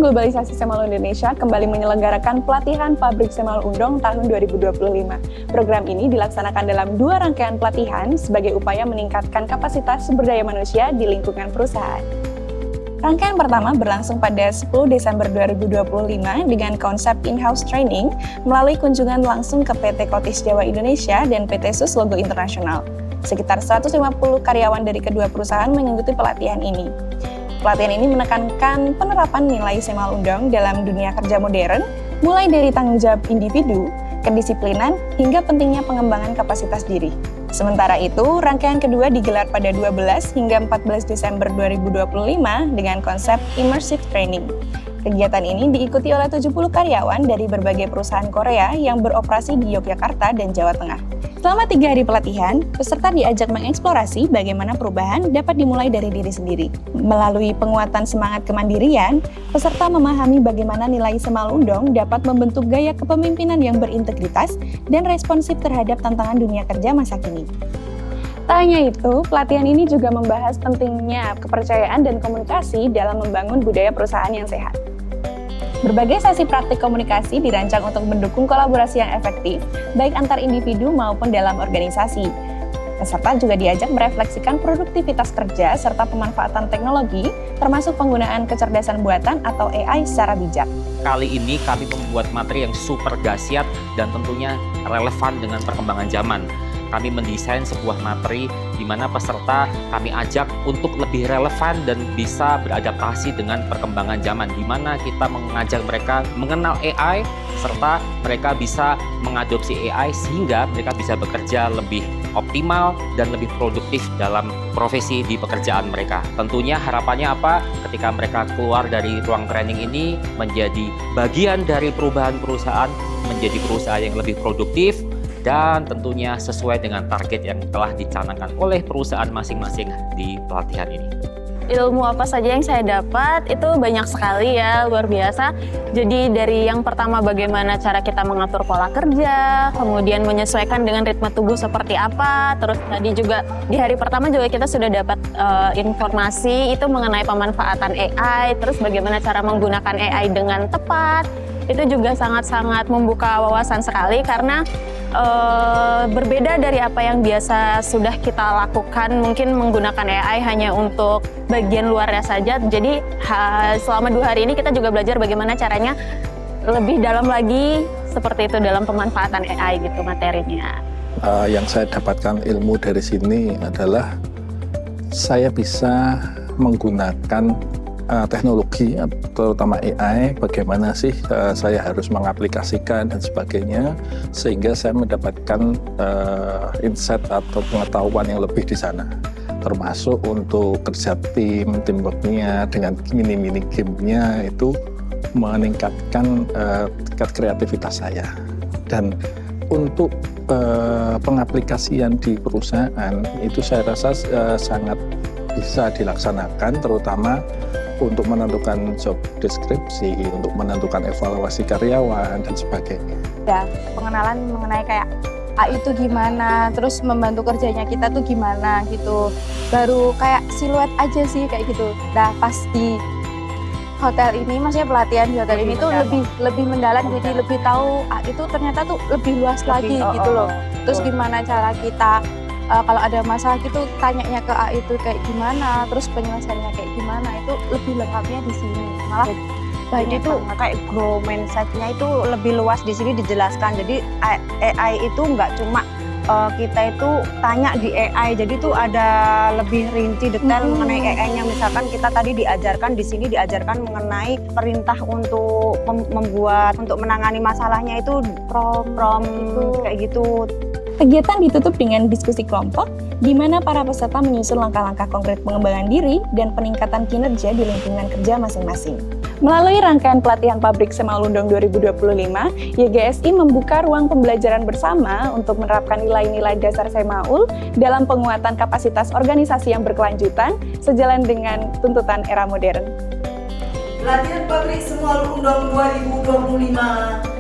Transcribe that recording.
Globalisasi Semalun Indonesia kembali menyelenggarakan pelatihan Pabrik Semal Undong tahun 2025. Program ini dilaksanakan dalam 2 rangkaian pelatihan sebagai upaya meningkatkan kapasitas sumber daya manusia di lingkungan perusahaan. Rangkaian pertama berlangsung pada 10 Desember 2025 dengan konsep in-house training melalui kunjungan langsung ke PT Kotis Jawa Indonesia dan PT Sus Logo Internasional. Sekitar 150 karyawan dari kedua perusahaan mengikuti pelatihan ini. Pelatihan ini menekankan penerapan nilai Semal Undong dalam dunia kerja modern, mulai dari tanggung jawab individu, kedisiplinan, hingga pentingnya pengembangan kapasitas diri. Sementara itu, rangkaian kedua digelar pada 12 hingga 14 Desember 2025 dengan konsep Immersive Training. Kegiatan ini diikuti oleh 70 karyawan dari berbagai perusahaan Korea yang beroperasi di Yogyakarta dan Jawa Tengah. Selama 3 hari pelatihan, peserta diajak mengeksplorasi bagaimana perubahan dapat dimulai dari diri sendiri. Melalui penguatan semangat kemandirian, peserta memahami bagaimana nilai Semal Undong dapat membentuk gaya kepemimpinan yang berintegritas dan responsif terhadap tantangan dunia kerja masa kini. Tak hanya itu, pelatihan ini juga membahas pentingnya kepercayaan dan komunikasi dalam membangun budaya perusahaan yang sehat. Berbagai sesi praktik komunikasi dirancang untuk mendukung kolaborasi yang efektif, baik antar individu maupun dalam organisasi. Peserta juga diajak merefleksikan produktivitas kerja serta pemanfaatan teknologi, termasuk penggunaan kecerdasan buatan atau AI secara bijak. Kali ini kami membuat materi yang super dahsyat dan tentunya relevan dengan perkembangan zaman. Kami mendesain sebuah materi di mana peserta kami ajak untuk lebih relevan dan bisa beradaptasi dengan perkembangan zaman, di mana kita mengajak mereka mengenal AI serta mereka bisa mengadopsi AI sehingga mereka bisa bekerja lebih optimal dan lebih produktif dalam profesi di pekerjaan mereka. Tentunya harapannya apa? Ketika mereka keluar dari ruang training ini menjadi bagian dari perubahan perusahaan, menjadi perusahaan yang lebih produktif, dan tentunya sesuai dengan target yang telah dicanangkan oleh perusahaan masing-masing di pelatihan ini. Ilmu apa saja yang saya dapat itu banyak sekali ya, luar biasa. Jadi dari yang pertama bagaimana cara kita mengatur pola kerja, kemudian menyesuaikan dengan ritme tubuh seperti apa. Terus tadi juga di hari pertama juga kita sudah dapat informasi itu mengenai pemanfaatan AI, terus bagaimana cara menggunakan AI dengan tepat. Itu juga sangat-sangat membuka wawasan sekali karena berbeda dari apa yang biasa sudah kita lakukan, mungkin menggunakan AI hanya untuk bagian luarnya saja. Jadi selama 2 hari ini kita juga belajar bagaimana caranya lebih dalam lagi seperti itu dalam pemanfaatan AI gitu materinya. Yang saya dapatkan ilmu dari sini adalah saya bisa menggunakan teknologi terutama AI, bagaimana sih saya harus mengaplikasikan dan sebagainya, sehingga saya mendapatkan insight atau pengetahuan yang lebih di sana, termasuk untuk kerja teamworknya dengan mini gamenya itu meningkatkan tingkat kreativitas saya. Dan untuk pengaplikasian di perusahaan itu saya rasa sangat bisa dilaksanakan, terutama untuk menentukan job deskripsi, untuk menentukan evaluasi karyawan dan sebagainya. Ya, pengenalan mengenai kayak AI itu gimana, terus membantu kerjanya kita tuh gimana gitu. Baru kayak siluet aja sih kayak gitu. Nah, pas di hotel ini, maksudnya pelatihan di hotel ini tuh lebih mendalam, jadi lebih tahu itu ternyata tuh lebih luas lagi gitu loh. Terus gimana cara kita kalau ada masalah gitu tanyanya ke AI itu kayak gimana, terus penyelesaiannya kayak gimana, itu lebih lengkapnya di sini. Malah banyak itu kayak grow mindset-nya itu lebih luas di sini dijelaskan. Jadi AI itu nggak cuma kita itu tanya di AI, jadi itu ada lebih rinci detail mengenai AI-nya. Misalkan kita tadi diajarkan di sini diajarkan mengenai perintah untuk membuat, untuk menangani masalahnya itu prompt kayak gitu. Kegiatan ditutup dengan diskusi kelompok, di mana para peserta menyusun langkah-langkah konkret pengembangan diri dan peningkatan kinerja di lingkungan kerja masing-masing. Melalui rangkaian pelatihan Pabrik Semal Undong 2025, YGSI membuka ruang pembelajaran bersama untuk menerapkan nilai-nilai dasar Semaul dalam penguatan kapasitas organisasi yang berkelanjutan sejalan dengan tuntutan era modern. Pelatihan Pabrik Semal Undong 2025.